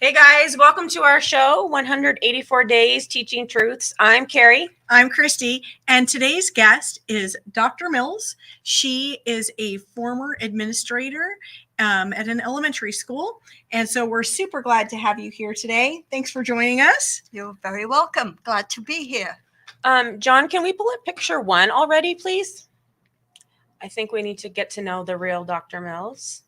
Hey guys, welcome to our show, 184 Days Teaching Truths. I'm Carrie. I'm Christy, and today's guest is Dr. Mills. She is a former administrator at an elementary school, and so we're super glad to have you here today. Thanks for joining us. You're very welcome. Glad to be here. John, can we pull up picture 1 already, please? I think we need to get to know the real Dr. Mills.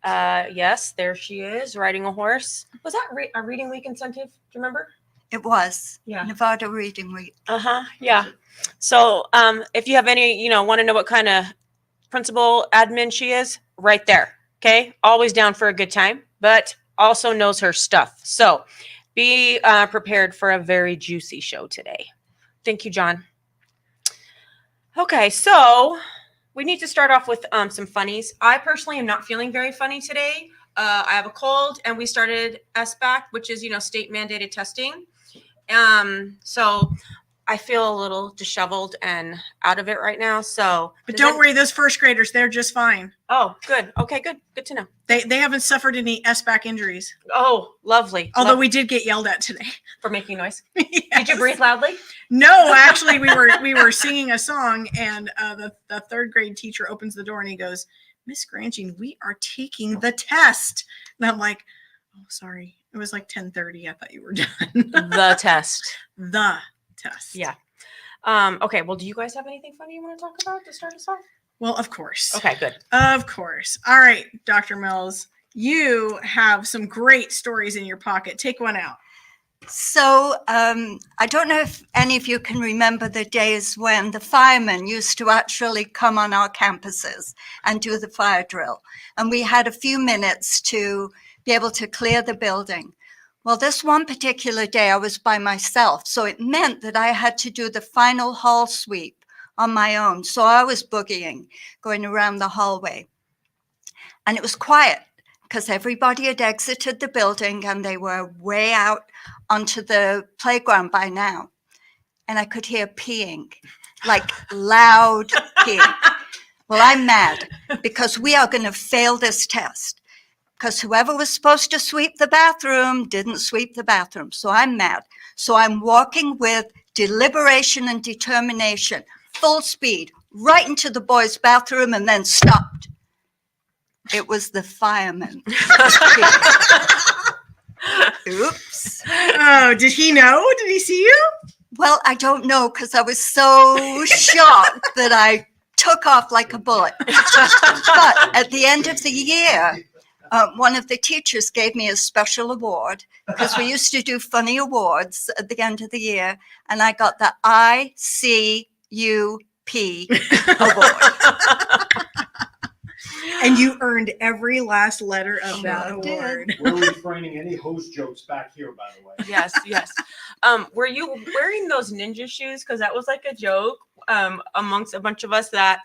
Yes, there she is, riding a horse. Was that a reading week incentive? Do you remember? It was. Yeah. Nevada Reading Week. Yeah. So if you have any, want to know what kind of principal admin she is, right there. Okay. Always down for a good time, but also knows her stuff. So be prepared for a very juicy show today. Thank you, John. Okay. So we need to start off with some funnies. I personally am not feeling very funny today. I have a cold, and we started SBAC, which is, state mandated testing. So I feel a little disheveled and out of it right now. So, but don't worry, those first graders, they're just fine. Oh, good. Okay, good. Good to know. They haven't suffered any SBAC injuries. Oh, lovely. Although we did get yelled at today For making noise. Yes. Did you breathe loudly? No, actually, we were singing a song, and the third grade teacher opens the door and he goes, "Miss Granching, we are taking the test." And I'm like, "Oh, sorry. It was like 10:30. I thought you were done." The test. The test. Yeah. Okay. Well, do you guys have anything funny you want to talk about to start us off? Well, of course. Okay, good. Of course. All right, Dr. Mills, you have some great stories in your pocket. Take one out. So I don't know if any of you can remember the days when the firemen used to actually come on our campuses and do the fire drill. And we had a few minutes to be able to clear the building. Well, this one particular day I was by myself. So it meant that I had to do the final hall sweep on my own. So I was boogieing, going around the hallway. And it was quiet because everybody had exited the building and they were way out onto the playground by now. And I could hear peeing, like loud peeing. Well, I'm mad because we are going to fail this test because whoever was supposed to sweep the bathroom didn't sweep the bathroom. So I'm mad. So I'm walking with deliberation and determination, full speed, right into the boys' bathroom and then stopped. It was the fireman. Oops. Oh, did he know? Did he see you? Well, I don't know because I was so shocked that I took off like a bullet. But at the end of the year, one of the teachers gave me a special award because we used to do funny awards at the end of the year. And I got the ICUP award. And you earned every last letter of that award. We're refraining any host jokes back here, by the way. Yes, yes. Were you wearing those ninja shoes? Because that was like a joke amongst a bunch of us that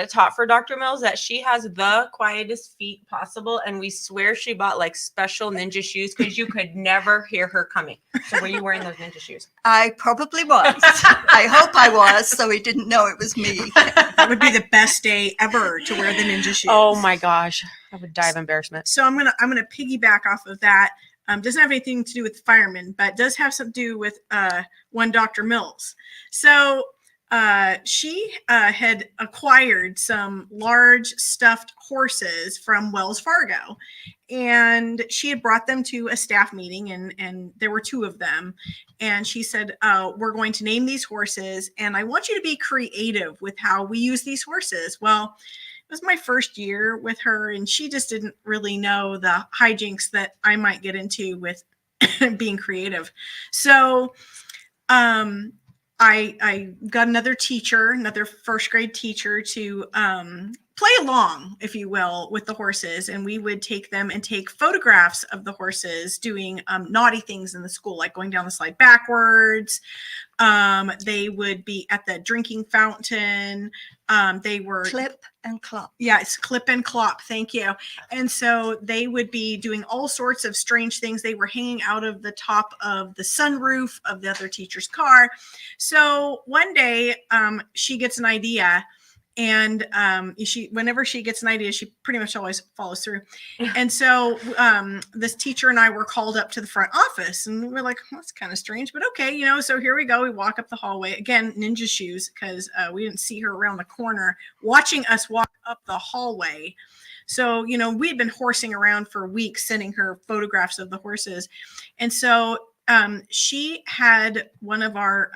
taught for Dr. Mills, that she has the quietest feet possible, and we swear she bought like special ninja shoes because you could never hear her coming. So were you wearing those ninja shoes? I probably was. I hope I was, so he didn't know it was me. That would be the best day ever to wear the ninja shoes. Oh my gosh, I would die of embarrassment. So I'm gonna piggyback off of that. Doesn't have anything to do with firemen, but does have something to do with one Dr. Mills. So she had acquired some large stuffed horses from Wells Fargo, and she had brought them to a staff meeting, and there were 2 of them. And she said, "We're going to name these horses, and I want you to be creative with how we use these horses." Well, it was my first year with her, and she just didn't really know the hijinks that I might get into with being creative. So, I got another first grade teacher to play along, if you will, with the horses. And we would take them and take photographs of the horses doing naughty things in the school, like going down the slide backwards. They would be at the drinking fountain. They were Clip and clop. Yeah, it's clip and clop. Thank you. And so they would be doing all sorts of strange things. They were hanging out of the top of the sunroof of the other teacher's car. So one day she gets an idea And whenever she gets an idea, she pretty much always follows through. And so this teacher and I were called up to the front office, and we're like, well, that's kind of strange, but okay, so here we go. We walk up the hallway again, ninja shoes, because we didn't see her around the corner watching us walk up the hallway. So, we'd been horsing around for weeks, sending her photographs of the horses. And so she had one of our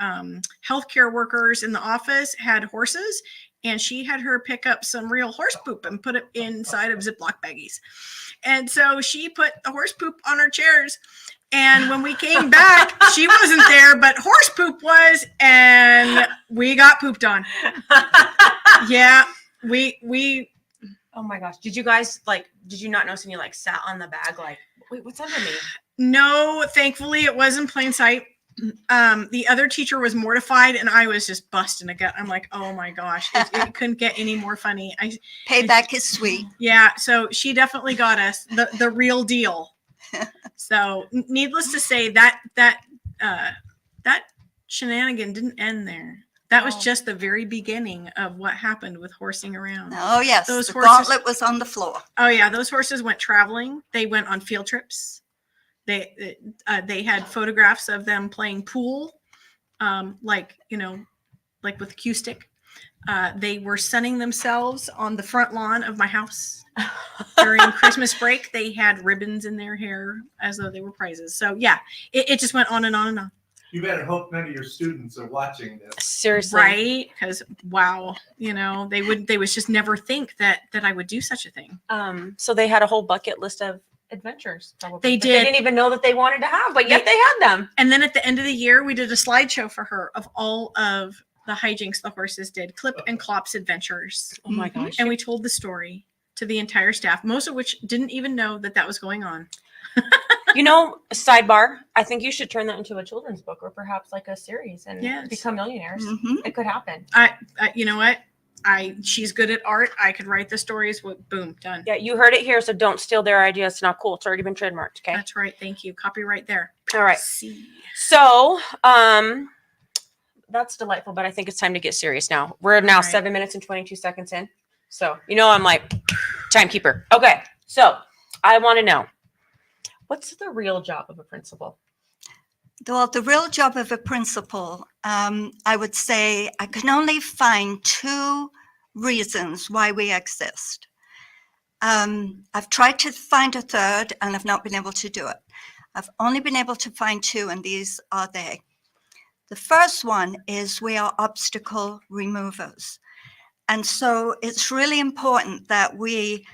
healthcare workers in the office had horses, and she had her pick up some real horse poop and put it inside of Ziploc baggies. And so she put the horse poop on our chairs. And when we came back, she wasn't there, but horse poop was, and we got pooped on. Yeah, we. Oh my gosh. Did you guys did you not notice when you sat on the bag wait, what's under me? No, thankfully it was in plain sight. The other teacher was mortified, and I was just busting a gut. I'm like, oh my gosh, it couldn't get any more funny. Payback is sweet. Yeah, so she definitely got us the real deal. So needless to say, that shenanigan didn't end there. That was just the very beginning of what happened with horsing around. Oh yes, Those the horses, gauntlet was on the floor. Oh yeah, those horses went traveling. They went on field trips. They had photographs of them playing pool, like with a cue stick. They were sunning themselves on the front lawn of my house during Christmas break. They had ribbons in their hair as though they were prizes. So yeah, it just went on and on and on. You better hope none of your students are watching this. Seriously. Right? Because wow, they would just never think that I would do such a thing. So they had a whole bucket list of adventures. Probably. They that did. They didn't even know that they wanted to have, but yet they had them. And then at the end of the year, we did a slideshow for her of all of the hijinks the horses did, Clip and Clop's adventures. Oh my gosh. And we told the story to the entire staff, most of which didn't even know that was going on. Sidebar, I think you should turn that into a children's book or perhaps a series and Yes. become millionaires. Mhm. It could happen. You know what? She's good at art. I could write the stories. Boom, done. Yeah, you heard it here, so don't steal their idea. It's not cool. It's already been trademarked, okay? That's right. Thank you. Copyright there. All right. See. So, that's delightful, but I think it's time to get serious now. We're now All right. 7 minutes and 22 seconds in. So, I'm timekeeper. Okay. So, I want to know, what's the real job of a principal? Well, the real job of a principal, I would say I can only find two reasons why we exist. I've tried to find a third, and I've not been able to do it. I've only been able to find two, and these are they. The first one is we are obstacle removers. And so it's really important that we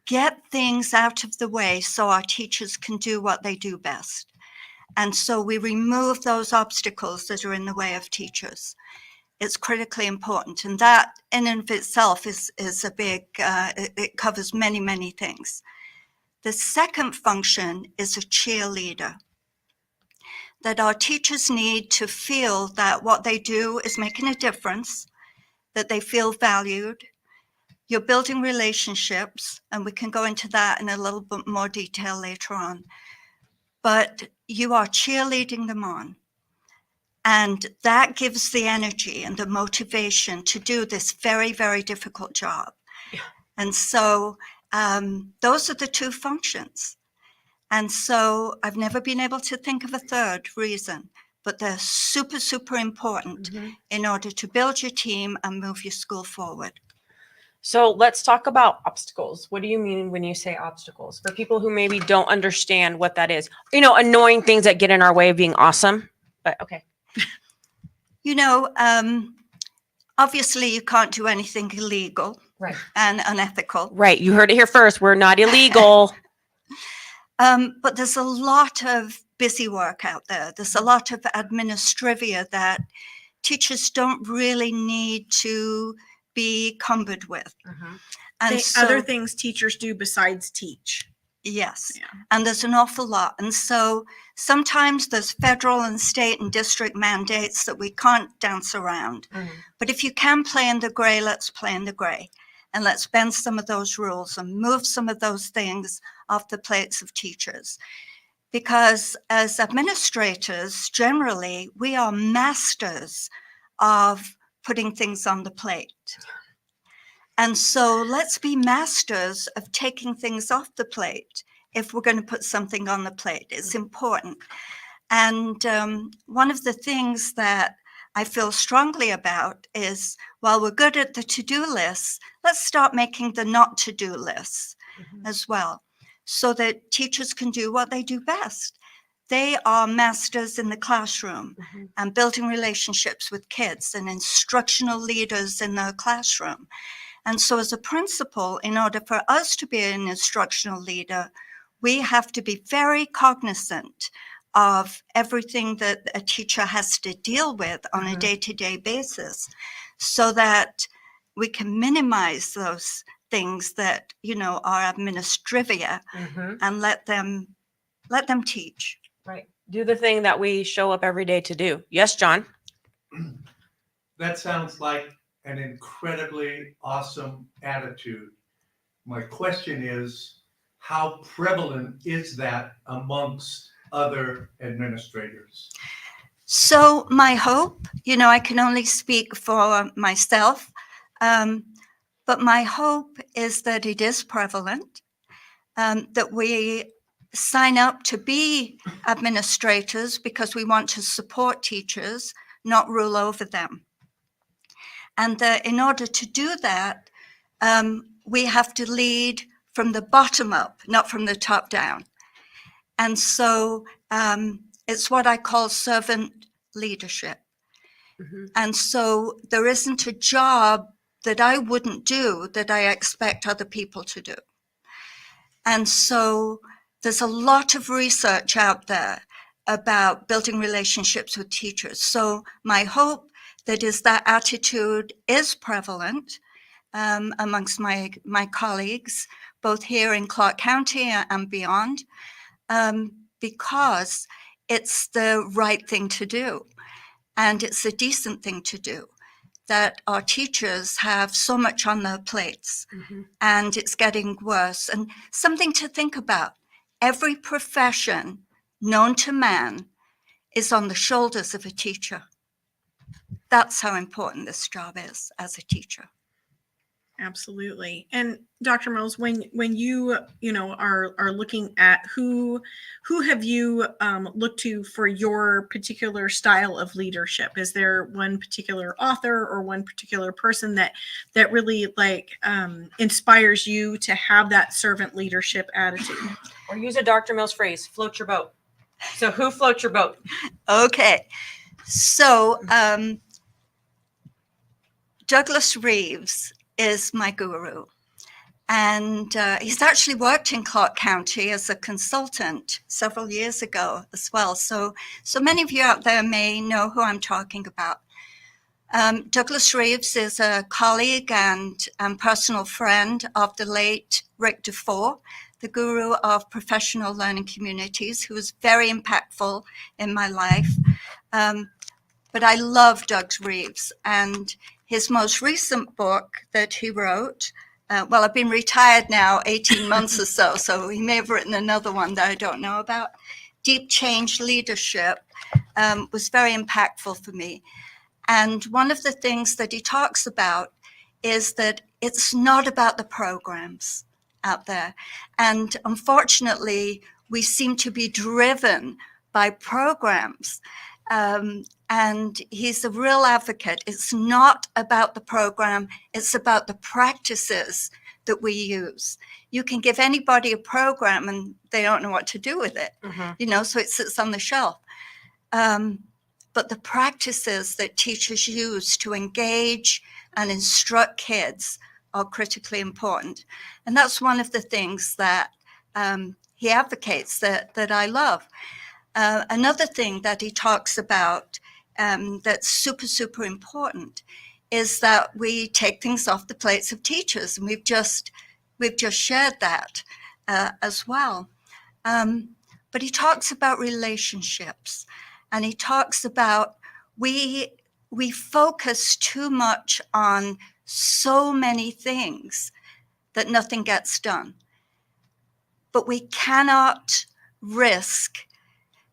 get things out of the way so our teachers can do what they do best. And so we remove those obstacles that are in the way of teachers. It's critically important. And that in and of itself is a big, it covers many, many things. The second function is a cheerleader. That our teachers need to feel that what they do is making a difference, that they feel valued. You're building relationships, and we can go into that in a little bit more detail later on. But you are cheerleading them on. And that gives the energy and the motivation to do this very, very difficult job. Yeah. And so those are the two functions. And so I've never been able to think of a third reason, but they're super, super important in order to build your team and move your school forward. So let's talk about obstacles. What do you mean when you say obstacles? For people who maybe don't understand what that is, annoying things that get in our way of being awesome, but okay. Obviously you can't do anything illegal, right, and unethical. Right. You heard it here first. We're not illegal. But there's a lot of busy work out there. There's a lot of administrivia that teachers don't really need to be cumbered with. And other things teachers do besides teach. Yes. Yeah. And there's an awful lot. And so sometimes there's federal and state and district mandates that we can't dance around. But if you can play in the gray, let's play in the gray. And let's bend some of those rules and move some of those things off the plates of teachers. Because as administrators, generally, we are masters of putting things on the plate. And so let's be masters of taking things off the plate if we're going to put something on the plate. It's important. And one of the things that I feel strongly about is, while we're good at the to-do lists, let's start making the not to-do lists as well, so that teachers can do what they do best. They are masters in the classroom and building relationships with kids and instructional leaders in the classroom. And so as a principal, in order for us to be an instructional leader, we have to be very cognizant of everything that a teacher has to deal with on a day-to-day basis, so that we can minimize those things that, are administrivia, and let them teach. Right. Do the thing that we show up every day to do. Yes, John? That sounds like an incredibly awesome attitude. My question is, how prevalent is that amongst other administrators? So my hope, I can only speak for myself, but my hope is that it is prevalent, that we sign up to be administrators because we want to support teachers, not rule over them. And that in order to do that, we have to lead from the bottom up, not from the top down. And so it's what I call servant leadership. And so there isn't a job that I wouldn't do that I expect other people to do. And so there's a lot of research out there about building relationships with teachers. So my hope that attitude is prevalent amongst my colleagues, both here in Clark County and beyond, because it's the right thing to do. And it's a decent thing to do, that our teachers have so much on their plates, and it's getting worse. And something to think about, every profession known to man is on the shoulders of a teacher. That's how important this job is as a teacher. Absolutely. And Dr. Mills, when you are looking at who have you looked to for your particular style of leadership, is there one particular author or one particular person that really inspires you to have that servant leadership attitude? Or use a Dr. Mills phrase, float your boat. So who floats your boat? Okay. So Douglas Reeves is my guru. And he's actually worked in Clark County as a consultant several years ago as well. So many of you out there may know who I'm talking about. Douglas Reeves is a colleague and personal friend of the late Rick DeFore, the guru of professional learning communities, who was very impactful in my life. But I love Doug Reeves, and his most recent book that he wrote, I've been retired now 18 months or so he may have written another one that I don't know about. Deep Change Leadership was very impactful for me. And one of the things that he talks about is that it's not about the programs out there. And unfortunately, we seem to be driven by programs. And he's a real advocate. It's not about the program, it's about the practices that we use. You can give anybody a program and they don't know what to do with it, so it sits on the shelf. But the practices that teachers use to engage and instruct kids are critically important. And that's one of the things that he advocates that I love. Another thing that he talks about that's super, super important is that we take things off the plates of teachers. And we've just shared that as well. But he talks about relationships, and he talks about we focus too much on so many things that nothing gets done. But we cannot risk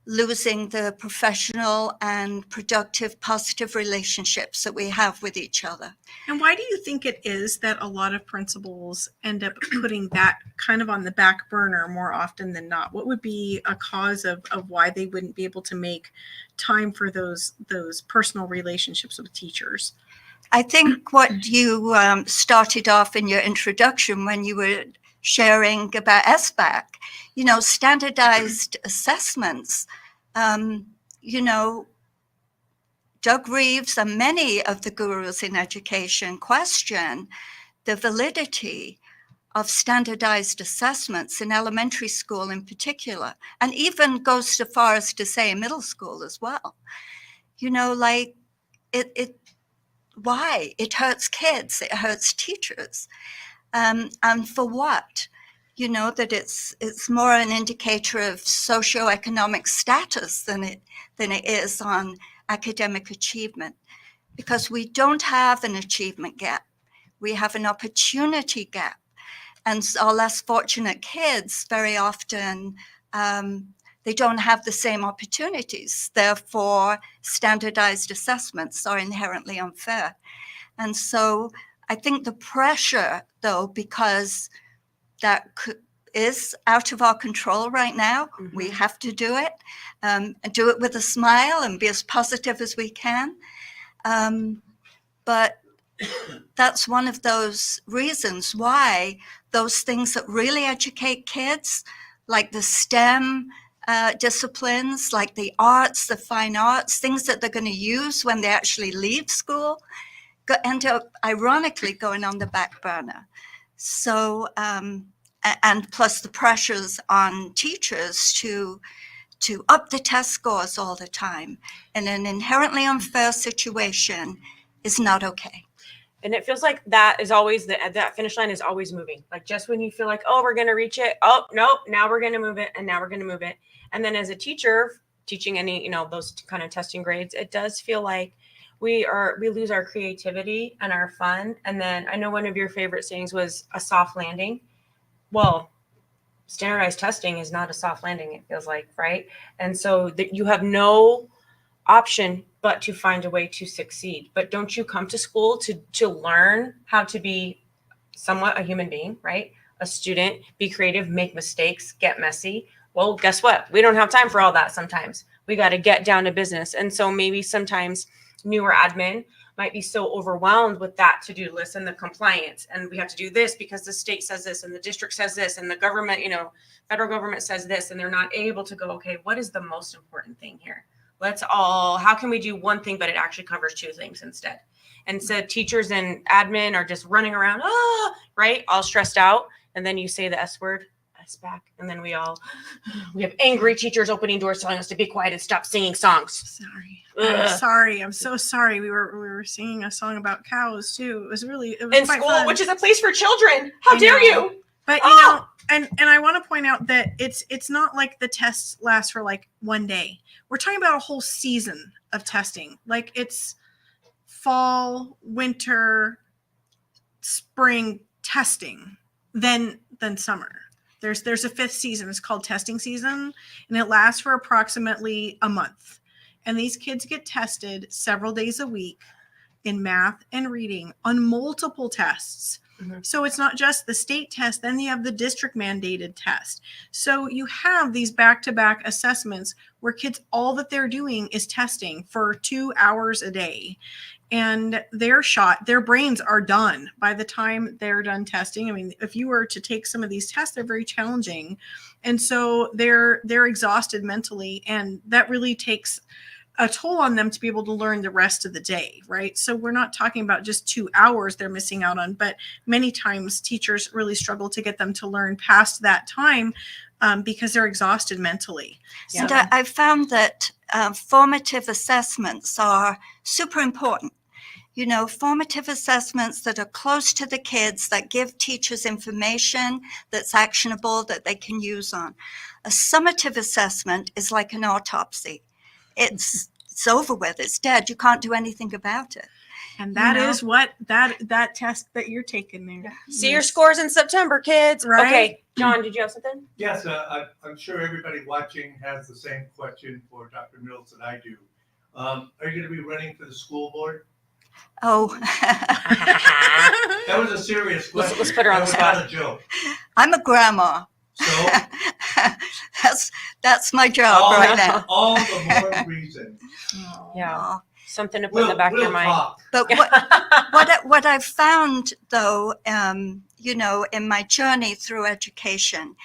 losing the professional and productive, positive relationships that we have with each other. And why do you think it is that a lot of principals end up putting that kind of on the back burner more often than not? What would be a cause of why they wouldn't be able to make time for those personal relationships with teachers? I think what you started off in your introduction when you were sharing about SBAC, standardized assessments, Doug Reeves and many of the gurus in education question the validity of standardized assessments in elementary school in particular, and even goes so far as to say middle school as well. Why? It hurts kids, it hurts teachers. And for what? That it's more an indicator of socioeconomic status than it is on academic achievement, because we don't have an achievement gap. We have an opportunity gap. And our less fortunate kids very often, they don't have the same opportunities. Therefore, standardized assessments are inherently unfair. And so I think the pressure, though, because that is out of our control right now, we have to do it, and do it with a smile and be as positive as we can. But that's one of those reasons why those things that really educate kids, like the STEM disciplines, like the arts, the fine arts, things that they're going to use when they actually leave school, end up ironically going on the back burner. So, and plus the pressures on teachers to up the test scores all the time in an inherently unfair situation is not okay. And it feels like that is always that finish line is always moving. Like just when you feel like, oh, we're going to reach it. Oh, no, now we're going to move it. And now we're going to move it. And then as a teacher teaching any, those kind of testing grades, it does feel like we lose our creativity and our fun. And then I know one of your favorite sayings was a soft landing. Well, standardized testing is not a soft landing, it feels like, right? And so that you have no option but to find a way to succeed. But don't you come to school to learn how to be somewhat a human being, right? A student, be creative, make mistakes, get messy. Well, guess what? We don't have time for all that sometimes. We got to get down to business. And so maybe sometimes newer admin might be so overwhelmed with that to-do list and the compliance. And we have to do this because the state says this and the district says this and the government, federal government says this, and they're not able to go, okay, what is the most important thing here? How can we do one thing, but it actually covers two things instead? And so teachers and admin are just running around, right? All stressed out. And then you say the S word, SBAC. And then we have angry teachers opening doors telling us to be quiet and stop singing songs. Sorry. Ugh. I'm sorry. I'm so sorry. We were singing a song about cows too. It was In quite school, fun. which is a place for children. How dare you? But and I want to point out that it's not like the tests last for like one day. We're talking about a whole season of testing. Like it's fall, winter, spring testing, then summer. There's a fifth season. It's called testing season, and it lasts for approximately a month. And these kids get tested several days a week in math and reading on multiple tests. So it's not just the state test, then you have the district mandated test. So you have these back-to-back assessments where kids, all that they're doing is testing for 2 hours a day. And their brains are done by the time they're done testing. I mean, if you were to take some of these tests, they're very challenging. And so they're exhausted mentally, and that really takes a toll on them to be able to learn the rest of the day, right? So we're not talking about just 2 hours they're missing out on, but many times teachers really struggle to get them to learn past that time because they're exhausted mentally. And I found that formative assessments are super important. Formative assessments that are close to the kids, that give teachers information that's actionable, that they can use on. A summative assessment is like an autopsy. It's it's over with. It's dead. You can't do anything about it. And that You know? is what that test that you're taking there. See your Yes. scores in September, kids. Right? Okay, John, did you have something? Yes, I'm sure everybody watching has the same question for Dr. Mills that I do. Are you going to be running for the school board? Oh, That was a serious question. Let's put her on the That was spot. not a joke. I'm a grandma. So That's my job right now. all the more reason. Yeah, Oh. something to put in the back of your mind. Talk. But what I've found, though, you know, in my journey through education,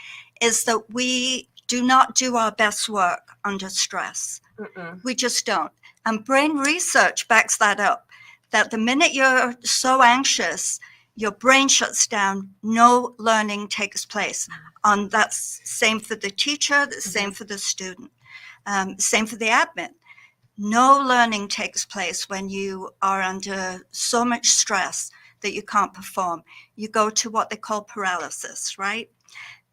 is that we do not do our best work under stress. Mm-mm. We just don't. And brain research backs that up, that the minute you're so anxious, your brain shuts down, no learning takes place. And that's same for the teacher, the same for the student, same for the admin. No learning takes place when you are under so much stress that you can't perform. You go to what they call paralysis, right?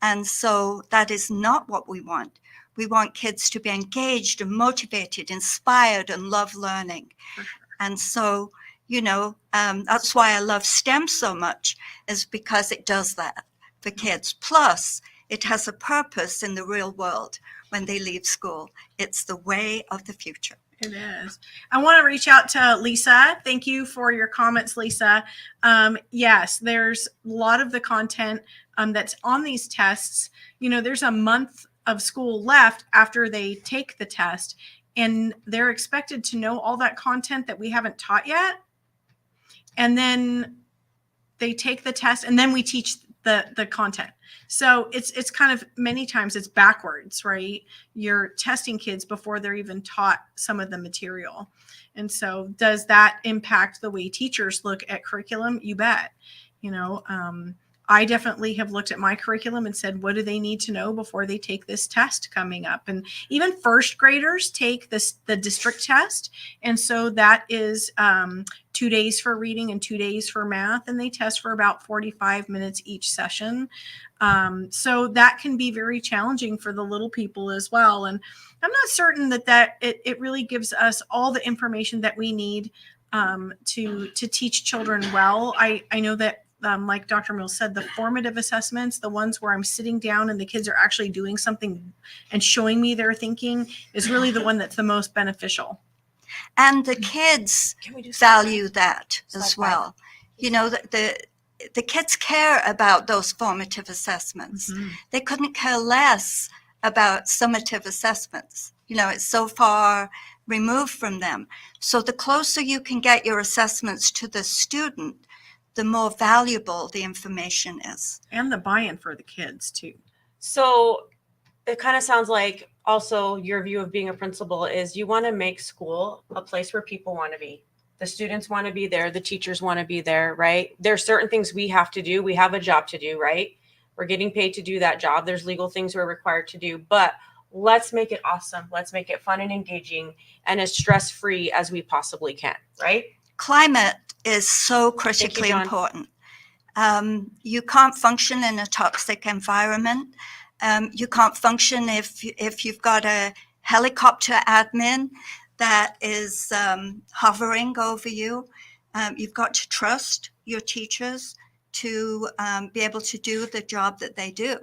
And so that is not what we want. We want kids to be engaged and motivated, inspired, and love learning. And so, you know, that's why I love STEM so much, is because it does that for kids. Plus, it has a purpose in the real world when they leave school. It's the way of the future. It is. I want to reach out to Lisa. Thank you for your comments, Lisa. Yes, there's a lot of the content that's on these tests. You know, there's a month of school left after they take the test, and they're expected to know all that content that we haven't taught yet. And then they take the test, and then we teach the content. So it's kind of, many times it's backwards, right? You're testing kids before they're even taught some of the material. And so does that impact the way teachers look at curriculum? You bet. You know, I definitely have looked at my curriculum and said, what do they need to know before they take this test coming up? And even first graders take the district test. And so that is 2 days for reading and 2 days for math. And they test for about 45 minutes each session. So that can be very challenging for the little people as well. And I'm not certain that it really gives us all the information that we need to teach children well. I know that like Dr. Mills said, the formative assessments, the ones where I'm sitting down and the kids are actually doing something and showing me their thinking, is really the one that's the most beneficial. And the kids value that as well. You know, the kids care about those formative assessments. Mm-hmm. They couldn't care less about summative assessments. You know, it's so far removed from them. So the closer you can get your assessments to the student, the more valuable the information is. And the buy-in for the kids too. So it kind of sounds like also your view of being a principal is you want to make school a place where people want to be. The students want to be there. The teachers want to be there, right? There's certain things we have to do. We have a job to do, right? We're getting paid to do that job. There's legal things we're required to do, but let's make it awesome. Let's make it fun and engaging and as stress-free as we possibly can, right? Climate is so critically John. important. You can't function in a toxic environment. You can't function if you've got a helicopter admin that is hovering over you. You've got to trust your teachers to be able to do the job that they do.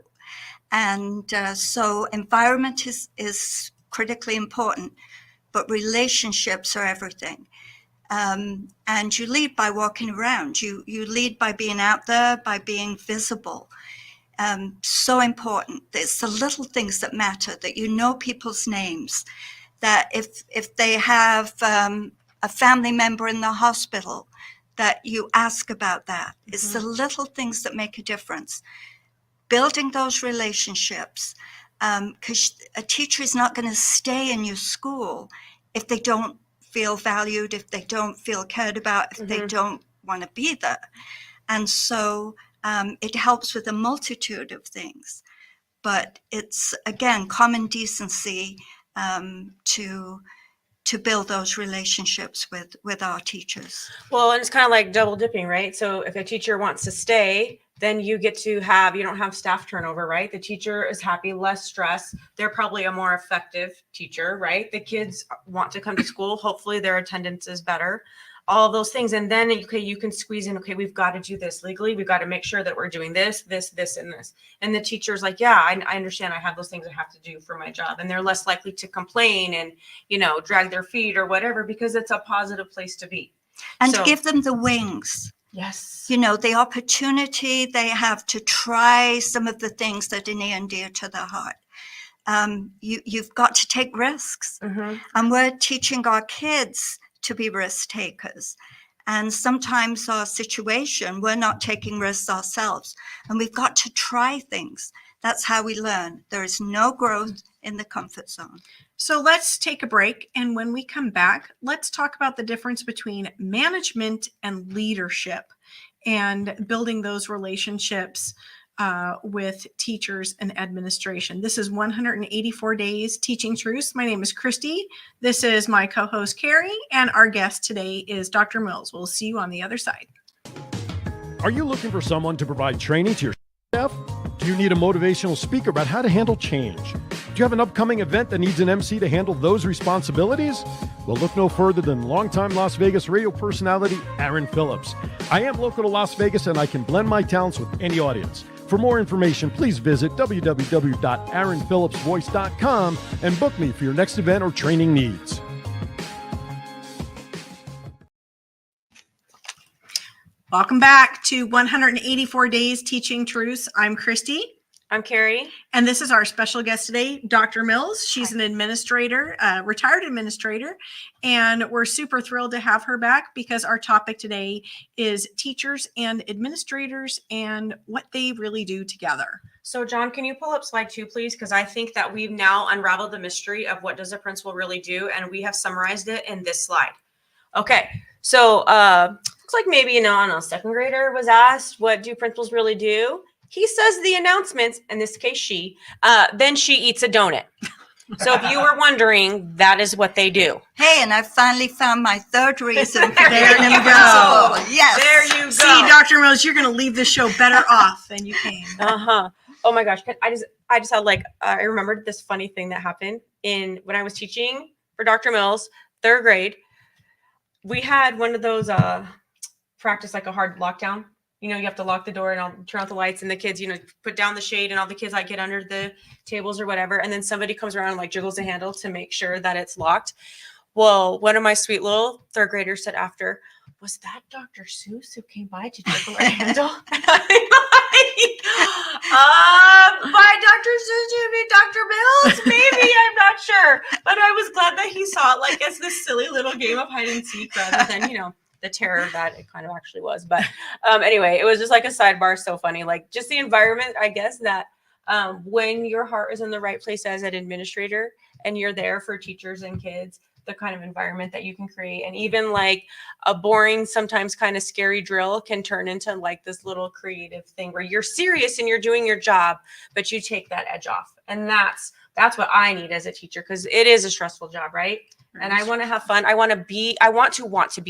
And so environment is critically important, but relationships are everything. And you lead by walking around. You lead by being out there, by being visible. So important. It's the little things that matter, that you know people's names, that if they have a family member in the hospital, that you ask about that. Mm-hmm. It's the little things that make a difference. Building those relationships, because a teacher is not going to stay in your school if they don't feel valued, if they don't feel cared about, if they don't want to be there. And so it helps with a multitude of things. But it's, again, common decency to build those relationships with our teachers. Well, and it's kind of like double dipping, right? So if a teacher wants to stay then you don't have staff turnover, right? The teacher is happy, less stress. They're probably a more effective teacher, right? The kids want to come to school. Hopefully their attendance is better, all of those things. And then, okay, you can squeeze in, okay, we've got to do this legally. We've got to make sure that we're doing this, this, this, and this. And the teacher's like, yeah, I understand. I have those things I have to do for my job. And they're less likely to complain and, drag their feet or whatever, because it's a positive place to be. And So- give them the wings. Yes. The opportunity they have to try some of the things that are near and dear to their heart. You've got to take risks. Mm-hmm. And we're teaching our kids to be risk takers. And sometimes our situation, we're not taking risks ourselves. And we've got to try things. That's how we learn. There is no growth in the comfort zone. So let's take a break. And when we come back, let's talk about the difference between management and leadership and building those relationships with teachers and administration. This is 184 Days Teaching Truths. My name is Christy. This is my co-host, Carrie, and our guest today is Dr. Mills. We'll see you on the other side. Are you looking for someone to provide training to your staff? Do you need a motivational speaker about how to handle change? Do you have an upcoming event that needs an MC to handle those responsibilities? Well, look no further than longtime Las Vegas radio personality, Aaron Phillips. I am local to Las Vegas, and I can blend my talents with any audience. For more information, please visit www.aaronphillipsvoice.com and book me for your next event or training needs. Welcome back to 184 Days Teaching Truths. I'm Christy. I'm Carrie. And this is our special guest today, Dr. Mills. She's an administrator, retired administrator, and we're super thrilled to have her back because our topic today is teachers and administrators and what they really do together. So John, can you pull up slide 2, please? Because I think that we've now unraveled the mystery of what does a principal really do, and we have summarized it in this slide. Okay, so looks like maybe, I don't know, second grader was asked, what do principals really do? He says the announcements, in this case she, then she eats a donut. So if you were wondering, that is what they do. Hey, and I finally found my third reason for There being you a go. principal. Yes. There you go. See, Dr. Mills, you're going to leave this show better off than you came. Uh-huh. Oh my gosh. I just had I remembered this funny thing that happened when I was teaching for Dr. Mills, third grade. We had one of those practice like a hard lockdown. You have to lock the door and I'll turn out the lights and the kids, put down the shade and all the kids get under the tables or whatever. And then somebody comes around and jiggles the handle to make sure that it's locked. Well, one of my sweet little third graders said after, was that Dr. Seuss who came by to jiggle our handle? And I'm like, by Dr. Seuss, you mean Dr. Mills? Maybe, I'm not sure. But I was glad that he saw it as this silly little game of hide and seek rather than, the terror that it kind of actually was. But anyway, it was just a sidebar. So funny. Just the environment, I guess, that when your heart is in the right place as an administrator and you're there for teachers and kids, the kind of environment that you can create. And even a boring, sometimes kind of scary drill can turn into this little creative thing where you're serious and you're doing your job, but you take that edge off. And that's what I need as a teacher, because it is a stressful job, right? And I want to have fun. I want to be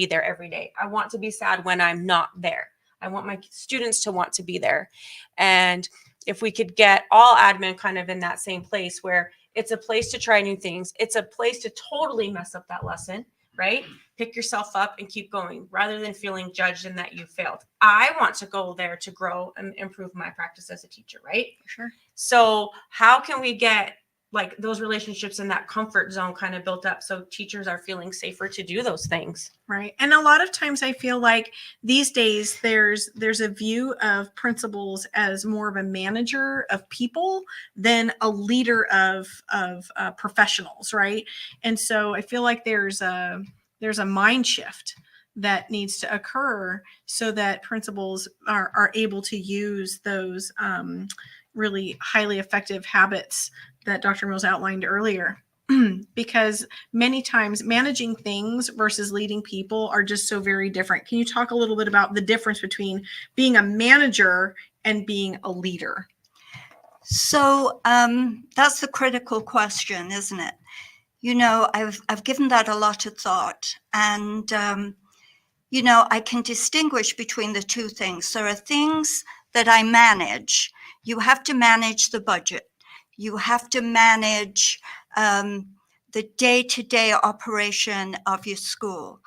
there every day. I want to be sad when I'm not there. I want my students to want to be there. And if we could get all admin kind of in that same place where it's a place to try new things, it's a place to totally mess up that lesson, right? Pick yourself up and keep going rather than feeling judged and that you failed. I want to go there to grow and improve my practice as a teacher, right? Sure. So how can we get those relationships in that comfort zone kind of built up so teachers are feeling safer to do those things? Right. And a lot of times I feel like these days there's a view of principals as more of a manager of people than a leader of professionals, right? And so I feel like there's a mind shift that needs to occur so that principals are able to use those really highly effective habits that Dr. Mills outlined earlier, because many times managing things versus leading people are just so very different. Can you talk a little bit about the difference between being a manager and being a leader? So that's the critical question, isn't it? I've given that a lot of thought, and I can distinguish between the two things. There are things that I manage, you have to manage the budget. You have to manage the day-to-day operation of your school.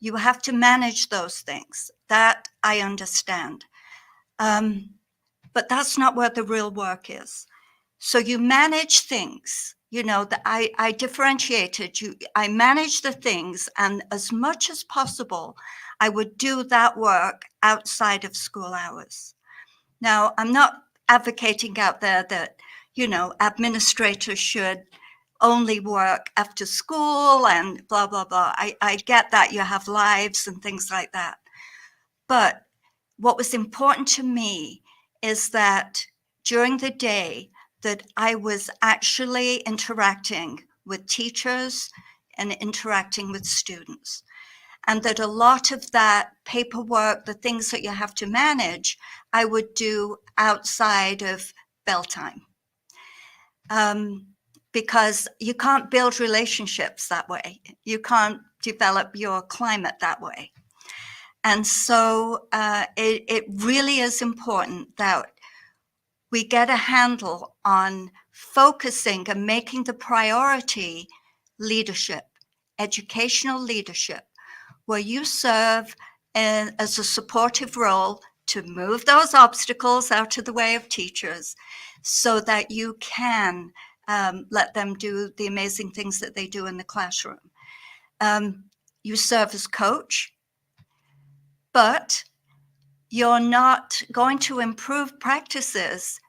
You have to manage those things. That I understand. But that's not where the real work is. So you manage things, you know, that I differentiated you. I manage the things, and as much as possible, I would do that work outside of school hours. Now, I'm not advocating out there that, you know, administrators should only work after school and blah, blah, blah. I get that you have lives and things like that. But what was important to me is that during the day that I was actually interacting with teachers and interacting with students. And that a lot of that paperwork, the things that you have to manage, I would do outside of bell time. Because you can't build relationships that way. You can't develop your climate that way. And so it really is important that we get a handle on focusing and making the priority leadership, educational leadership, where you serve as a supportive role to move those obstacles out of the way of teachers so that you can let them do the amazing things that they do in the classroom. You serve as coach, but you're not going to improve practices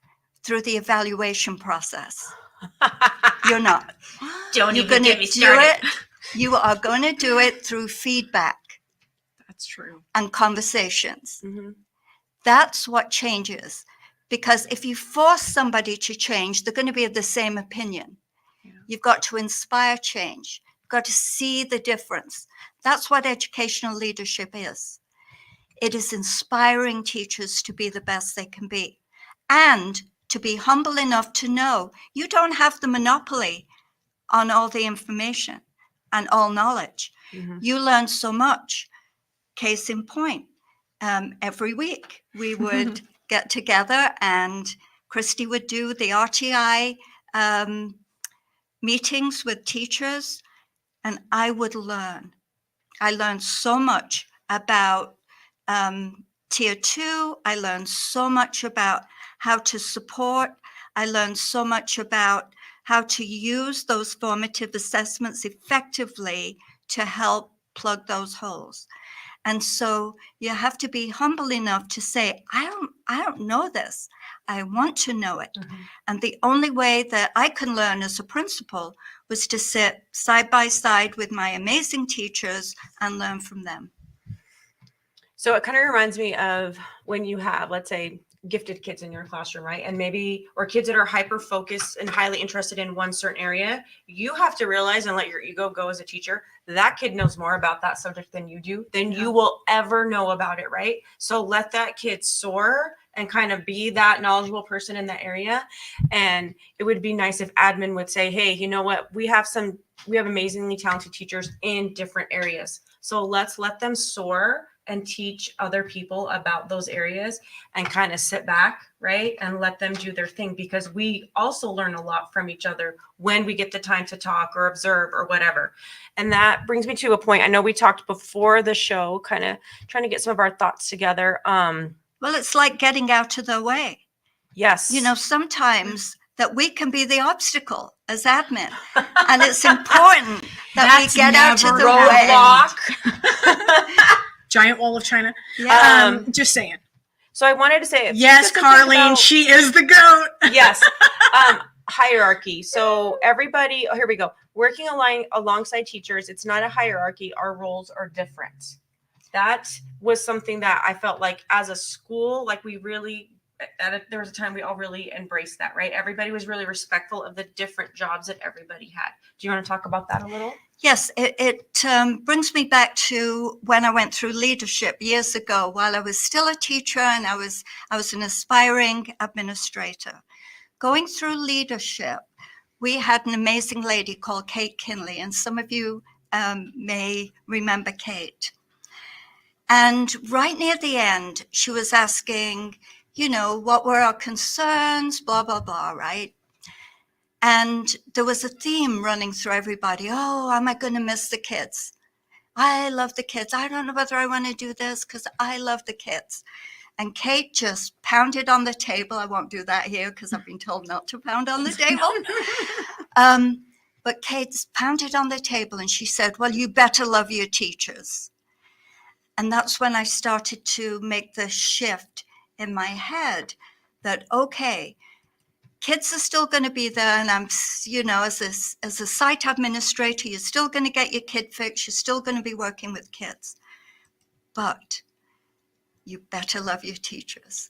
through the evaluation process. You're not. Don't You're even going to get me do started. it. You are going to do it through feedback That's true. and conversations. Mhm. That's what changes. Because if you force somebody to change, they're going to be of the same opinion. Yeah. You've got to inspire change. You've got to see the difference. That's what educational leadership is. It is inspiring teachers to be the best they can be and to be humble enough to know you don't have the monopoly on all the information and all knowledge. Mhm. You learn so much. Case in point, every week we would get together and Christy would do the RTI meetings with teachers, and I would learn. I learned so much about Tier 2. I learned so much about how to support. I learned so much about how to use those formative assessments effectively to help plug those holes. And so you have to be humble enough to say, I don't know this. I want to know it. Mhm. And the only way that I can learn as a principal was to sit side by side with my amazing teachers and learn from them. So it kind of reminds me of when you have, let's say, gifted kids in your classroom, right? And maybe, or kids that are hyper focused and highly interested in one certain area, you have to realize and let your ego go as a teacher. That kid knows more about that subject than you do, than you will ever know about it, right? So let that kid soar and kind of be that knowledgeable person in that area. And it would be nice if admin would say, hey, you know what? We have amazingly talented teachers in different areas. So let's let them soar and teach other people about those areas and kind of sit back, right? And let them do their thing, because we also learn a lot from each other when we get the time to talk or observe or whatever. And that brings me to a point. I know we talked before the show, kind of trying to get some of our thoughts together. Well, it's like getting out of the way. Yes. You know, sometimes that we can be the obstacle as admin. And it's important that That's we get out of never the way. roadblock. Giant wall of China. Yeah. Just saying. So I wanted to say, a few Yes, good things Carlene, about- she is the goat. Yes. Hierarchy. So everybody, here we go. Working alongside teachers, it's not a hierarchy. Our roles are different. That was something that I felt like as a school, like there was a time we all really embraced that, right? Everybody was really respectful of the different jobs that everybody had. Do you want to talk about that a little? Yes, it brings me back to when I went through leadership years ago while I was still a teacher and I was an aspiring administrator. Going through leadership, we had an amazing lady called Kate Kinley, and some of you may remember Kate. And right near the end, she was asking, what were our concerns, blah, blah, blah, right? And there was a theme running through everybody. Oh, am I going to miss the kids? I love the kids. I don't know whether I want to do this because I love the kids. And Kate just pounded on the table. I won't do that here because I've been told not to pound on the table. But Kate pounded on the table and she said, well, you better love your teachers. And that's when I started to make the shift in my head that, okay, kids are still going to be there. And I'm, as a site administrator, you're still going to get your kid fix. You're still going to be working with kids. But you better love your teachers.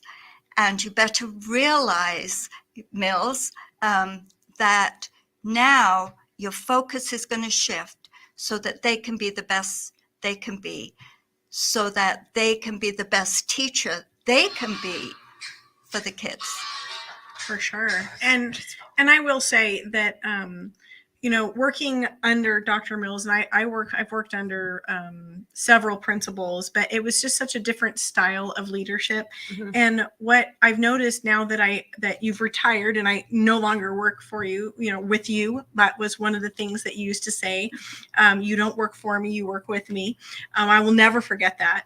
And you better realize, Mills, that now your focus is going to shift so that they can be the best they can be, so that they can be the best teacher they can be for the kids. For sure. And I will say that, working under Dr. Mills, and I've worked under several principals, but it was just such a different style of leadership. Mhm. And what I've noticed now that you've retired and I no longer work for you, with you, that was one of the things that you used to say. You don't work for me, you work with me. I will never forget that.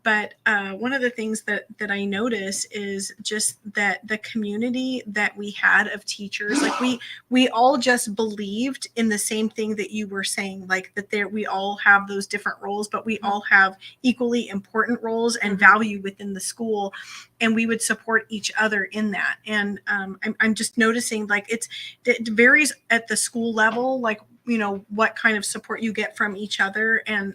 But one of the things that I notice is just that the community that we had of teachers, like we all just believed in the same thing that you were saying, like that we all have those different roles, but we all have equally important roles and value within the school, and we would support each other in that. And I'm just noticing like it varies at the school level, like what kind of support you get from each other. And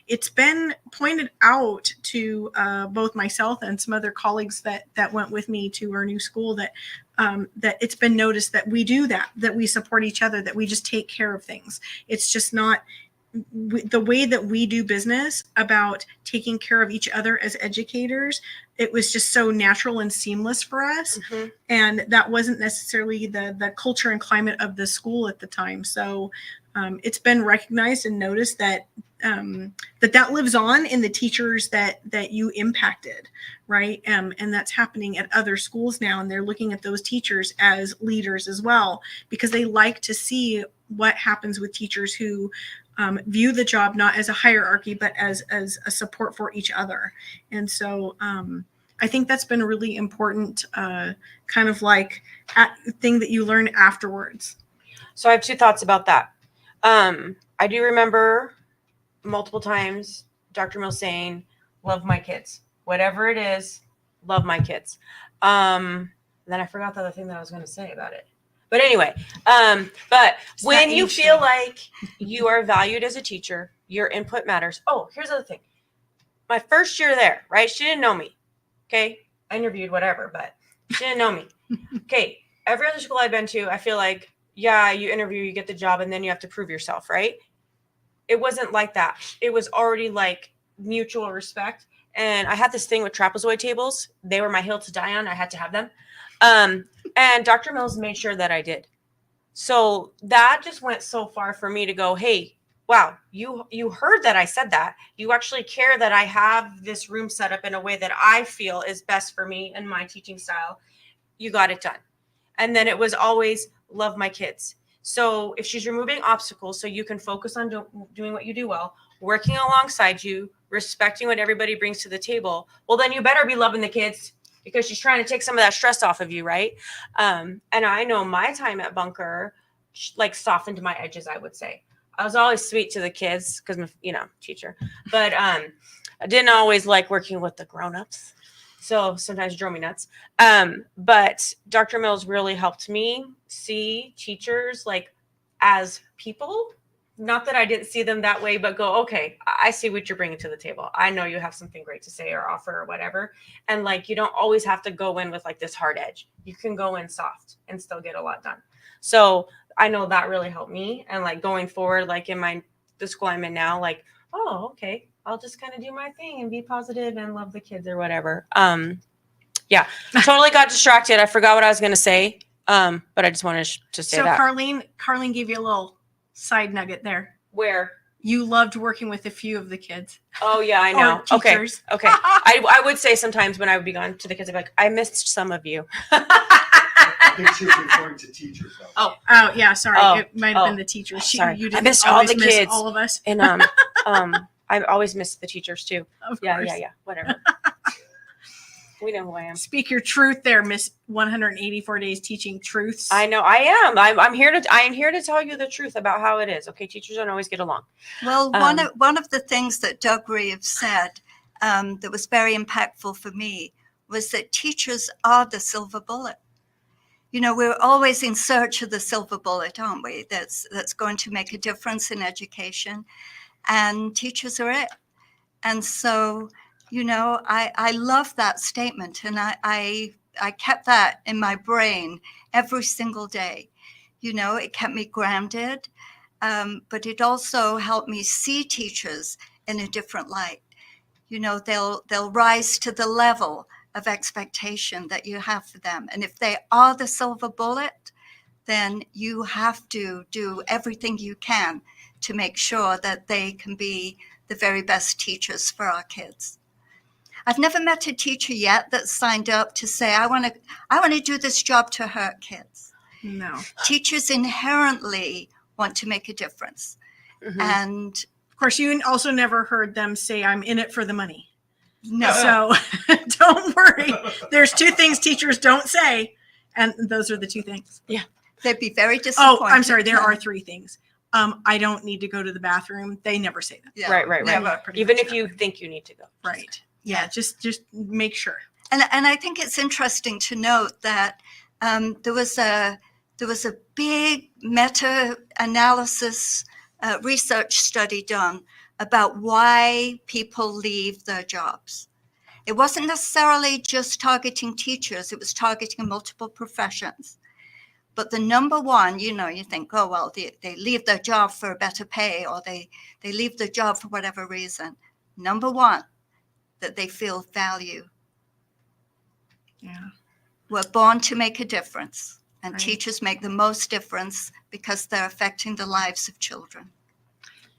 it's been pointed out to both myself and some other colleagues that went with me to our new school that it's been noticed that we do that we support each other, that we just take care of things. It's just not the way that we do business about taking care of each other as educators. It was just so natural and seamless for us. Mhm. And that wasn't necessarily the culture and climate of the school at the time. So it's been recognized and noticed that that lives on in the teachers that you impacted, right? And that's happening at other schools now. And they're looking at those teachers as leaders as well, because they like to see what happens with teachers who view the job not as a hierarchy, but as a support for each other. And so I think that's been a really important kind of like thing that you learn afterwards. So I have two thoughts about that. I do remember multiple times Dr. Mills saying, love my kids, whatever it is, love my kids. Then I forgot the other thing that I was going to say about it. But anyway, but when you feel like you are valued as a teacher, your input matters. Oh, here's the other thing. My first year there, right? She didn't know me. Okay. I interviewed whatever, but she didn't know me. Okay. Every other school I've been to, I feel like, yeah, you interview, you get the job, and then you have to prove yourself, right? It wasn't like that. It was already like mutual respect. And I had this thing with trapezoid tables. They were my hill to die on. I had to have them. And Dr. Mills made sure that I did. So that just went so far for me to go, hey, wow, you heard that I said that. You actually care that I have this room set up in a way that I feel is best for me and my teaching style. You got it done. And then it was always love my kids. So if she's removing obstacles so you can focus on doing what you do well, working alongside you, respecting what everybody brings to the table, well, then you better be loving the kids, because she's trying to take some of that stress off of you, right? And I know my time at Bunker like softened my edges, I would say. I was always sweet to the kids because I'm, teacher. But I didn't always like working with the grown-ups. So sometimes it drove me nuts. But Dr. Mills really helped me see teachers like as people. Not that I didn't see them that way, but go, okay, I see what you're bringing to the table. I know you have something great to say or offer or whatever. And like, you don't always have to go in with like this hard edge. You can go in soft and still get a lot done. So I know that really helped me. And like going forward, like in the school I'm in now, like, oh, okay, I'll just kind of do my thing and be positive and love the kids or whatever. Yeah, totally got distracted. I forgot what I was going to say. But I just wanted to say so that. Carlene gave you a little side nugget there. Where? you loved working with a few of the kids. Oh yeah, I Or know. Okay. teachers. Okay. I would say sometimes when I would be gone to the kids, I'd be like, I missed some of you. I think she was referring to teachers though. Oh yeah, sorry. Oh, It might have oh, been the teachers. sorry. You I didn't missed all always the miss kids. all of us. And I always miss the teachers too. Of Yeah, course. yeah. Whatever. We know who I am. Speak your truth there, Miss 184 Days Teaching Truths. I know I am. I'm here to tell you the truth about how it is. Okay, teachers don't always get along. Well, one of the things that Doug Reeves said that was very impactful for me was that teachers are the silver bullet. You know, we're always in search of the silver bullet, aren't we? That's going to make a difference in education, and teachers are it. And so, you know, I love that statement, and I kept that in my brain every single day. You know, it kept me grounded, but it also helped me see teachers in a different light. You know, they'll rise to the level of expectation that you have for them. And if they are the silver bullet, then you have to do everything you can to make sure that they can be the very best teachers for our kids. I've never met a teacher yet that signed up to say, I want to do this job to hurt kids. No. Teachers inherently want to make a difference. Mhm. And Of course, you also never heard them say, I'm in it for the money. no, So don't worry. There's two things teachers don't say, and those are the two things. they'd be very disappointed. Oh, I'm sorry. There are three things. I don't need to go to the bathroom. They never say that. Yeah, Right. never. Pretty Even much if you never. think you need to go. Right. Yeah. Just make sure. And I think it's interesting to note that there was a big meta-analysis research study done about why people leave their jobs. It wasn't necessarily just targeting teachers, it was targeting multiple professions. But the number one, you know, you think, oh, well, they leave their job for a better pay, or they leave their job for whatever reason. Number one, that they feel value. Yeah. We're born to make a difference, and Right. teachers make the most difference because they're affecting the lives of children.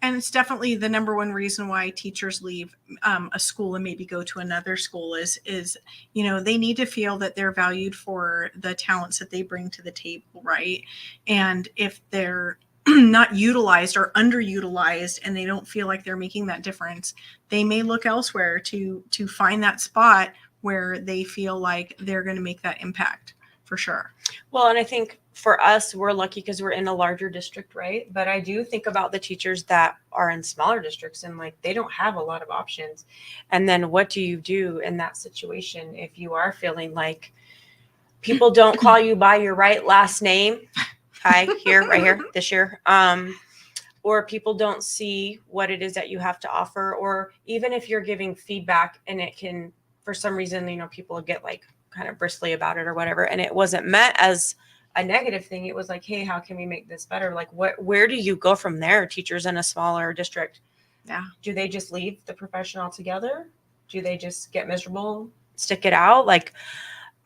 And it's definitely the number one reason why teachers leave a school and maybe go to another school is, you know, they need to feel that they're valued for the talents that they bring to the table, right? And if they're not utilized or underutilized and they don't feel like they're making that difference, they may look elsewhere to find that spot where they feel like they're going to make that impact for sure. Well, and I think for us, we're lucky because we're in a larger district, right? But I do think about the teachers that are in smaller districts and like they don't have a lot of options. And then what do you do in that situation if you are feeling like people don't call you by your right last name? Hi, here, right here, this year. Or people don't see what it is that you have to offer, or even if you're giving feedback and it can, for some reason, you know, people get like kind of bristly about it or whatever, and it wasn't meant as a negative thing. It was like, hey, how can we make this better? Like, where do you go from there? Teachers in a smaller district, Yeah. do they just leave the profession altogether? Do they just get miserable, stick it out? Like,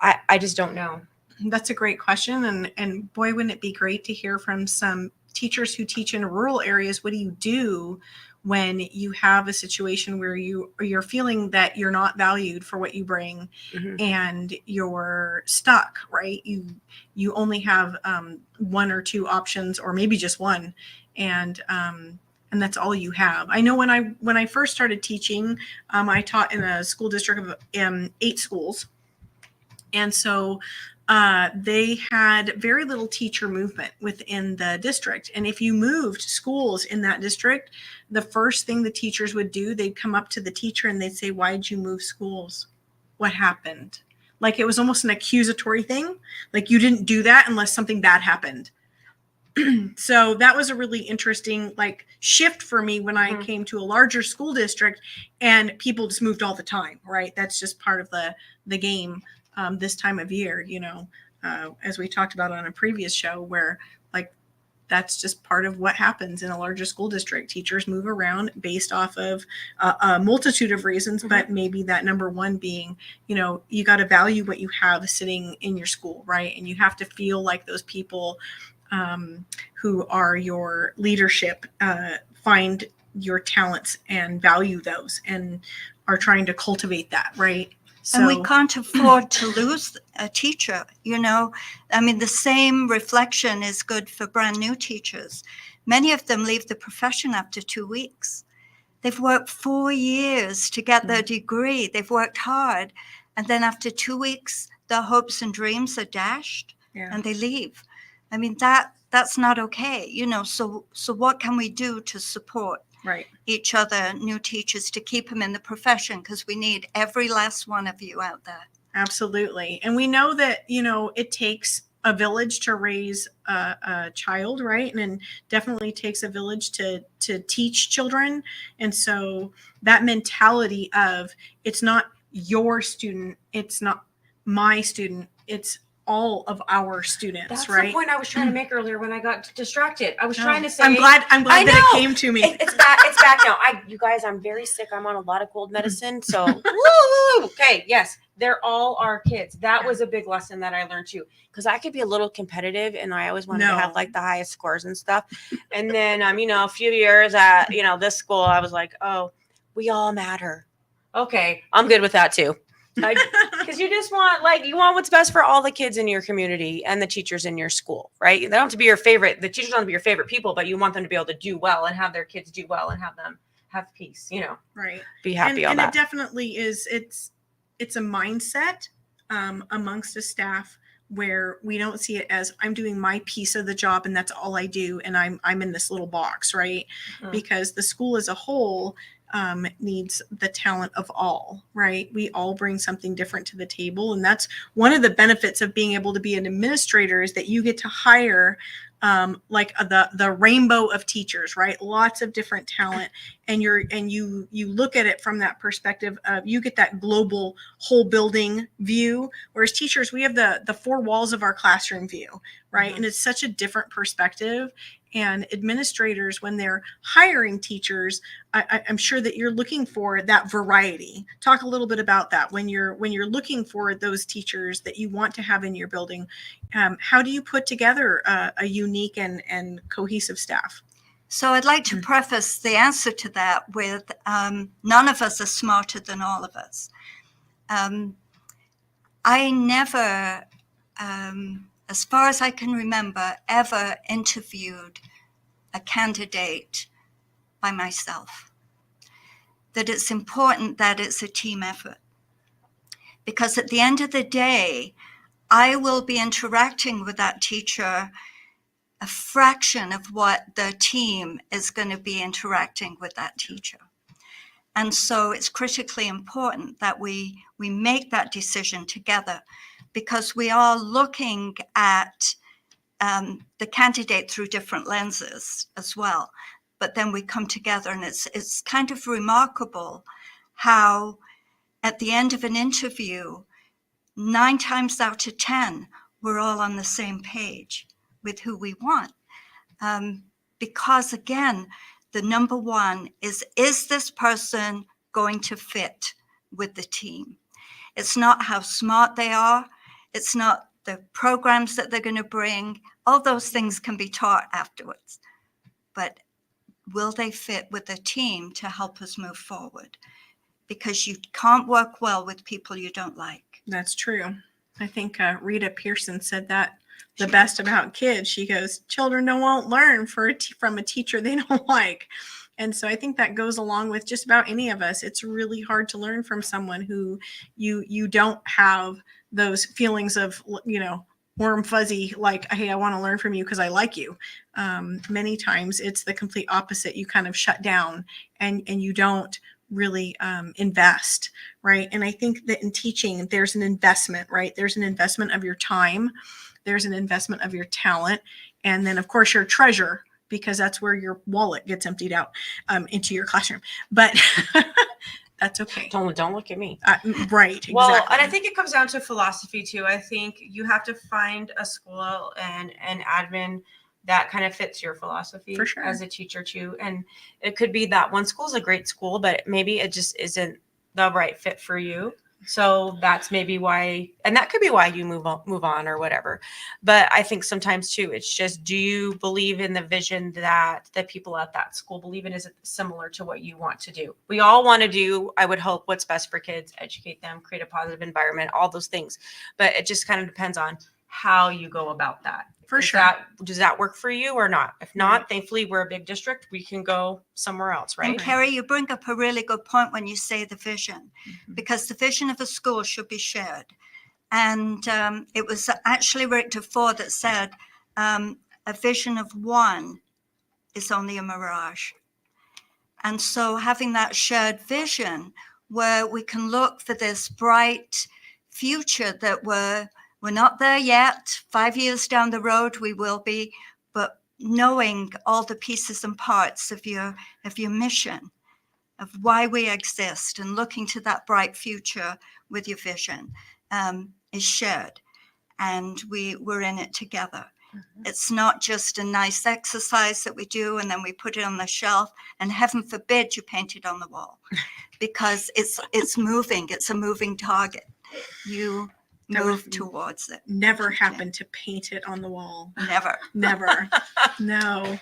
I just don't know. That's a great question. And boy, wouldn't it be great to hear from some teachers who teach in rural areas. What do you do when you have a situation where you're feeling that you're not valued for what you bring, Mhm. and you're stuck, right? You only have one or two options, or maybe just one, and that's all you have. I know when I first started teaching, I taught in a school district of 8 schools, and so they had very little teacher movement within the district. And if you moved schools in that district, the first thing the teachers would do, they'd come up to the teacher and they'd say, why did you move schools? What happened? Like it was almost an accusatory thing. Like you didn't do that unless something bad happened. So that was a really interesting like shift for me when I came to a larger school district, and people just moved all the time, right? That's just part of the game. This time of year, you know, as we talked about on a previous show, where like that's just part of what happens in a larger school district. Teachers move around based off of a multitude of reasons, but maybe that number one being, you know, you got to value what you have sitting in your school, right? And you have to feel like those people who are your leadership find your talents and value those and are trying to cultivate that, right? And we can't afford to lose a teacher, you know. I mean, the same reflection is good for brand new teachers. Many of them leave the profession after 2 weeks. They've worked 4 years to get their degree. They've worked hard. And then after 2 weeks, their hopes and dreams are dashed and they leave. I mean, that's not okay, you know. So what can we do to support each other, new teachers, to keep them in the profession? Because we need every last one of you out there. Absolutely. And we know that, you know, it takes a village to raise a child, right? And it definitely takes a village to teach children. And so that mentality of it's not your student, it's not my student, it's all of our students. That's right? the point I was trying to make earlier when I got distracted. I was trying to say, I'm glad I that know. it came to me. It's back now. You guys, I'm very sick. I'm on a lot of cold medicine. So, woo! Okay, yes, they're all our kids. That was a big lesson that I learned too. Because I could be a little competitive, and I always wanted to have like the highest scores and stuff. And then, you know, a few years at, you know, this school, I was like, oh, we all matter. Okay, I'm good with that too. Because you just want, like, you want what's best for all the kids in your community and the teachers in your school, right? They don't have to be your favorite. The teachers don't have to be your favorite people, but you want them to be able to do well and have their kids do well and have them have peace, you know, right? Be happy. And it definitely is. It's a mindset amongst the staff where we don't see it as I'm doing my piece of the job and that's all I do, and I'm in this little box, right? Mm-hmm. Because the school as a whole needs the talent of all, right? We all bring something different to the table. And that's one of the benefits of being able to be an administrator, is that you get to hire like the rainbow of teachers, right? Lots of different talent. And you look at it from that perspective of, you get that global whole building view. Whereas teachers, we have the four walls of our classroom view, right? Mm-hmm. And it's such a different perspective. And administrators, when they're hiring teachers, I'm sure that you're looking for that variety. Talk a little bit about that. When you're looking for those teachers that you want to have in your building, how do you put together a unique and cohesive staff? So I'd like to preface the answer to that with none of us are smarter than all of us. I never, as far as I can remember, ever interviewed a candidate by myself. That it's important that it's a team effort. Because at the end of the day, I will be interacting with that teacher a fraction of what the team is going to be interacting with that teacher. And so it's critically important that we make that decision together, because we are looking at the candidate through different lenses as well. But then we come together, and it's kind of remarkable how at the end of an interview, 9 times out of 10, we're all on the same page with who we want. Because again, the number one is this person going to fit with the team? It's not how smart they are. It's not the programs that they're going to bring. All those things can be taught afterwards. But will they fit with the team to help us move forward? Because you can't work well with people you don't like. That's true. I think Rita Pearson said that the best about kids. She goes, children won't learn from a teacher they don't like. And so I think that goes along with just about any of us. It's really hard to learn from someone who you don't have those feelings of, you know, warm fuzzy, like, hey, I want to learn from you because I like you. Many times it's the complete opposite. You kind of shut down and you don't really invest, right? And I think that in teaching, there's an investment, right? There's an investment of your time. There's an investment of your talent. And then, of course, your treasure, because that's where your wallet gets emptied out into your classroom. But that's okay. Don't look at me. Right. Exactly. Well, and I think it comes down to philosophy too. I think you have to find a school and an admin that kind of fits your philosophy for sure as a teacher too. And it could be that one school is a great school, but maybe it just isn't the right fit for you. So that's maybe why, and that could be why you move on or whatever. But I think sometimes too, it's just, do you believe in the vision that the people at that school believe in? Is it similar to what you want to do? We all want to do, I would hope, what's best for kids, educate them, create a positive environment, all those things. But it just kind of depends on how you go about that. For sure. Does that work for you or not? If not, thankfully we're a big district. We can go somewhere else, right? And Carrie, you bring up a really good point when you say the vision, because the vision of a school should be shared. And it was actually Richter Ford that said, a vision of one is only a mirage. And so having that shared vision where we can look for this bright future that we're not there yet. 5 years down the road, we will be, but knowing all the pieces and parts of your mission, of why we exist, and looking to that bright future with your vision is shared, and we're in it together. It's not just a nice exercise that we do and then we put it on the shelf, and heaven forbid you paint it on the wall, because it's moving. It's a moving target. You move towards it. Never happened to paint it on the wall. Never. No.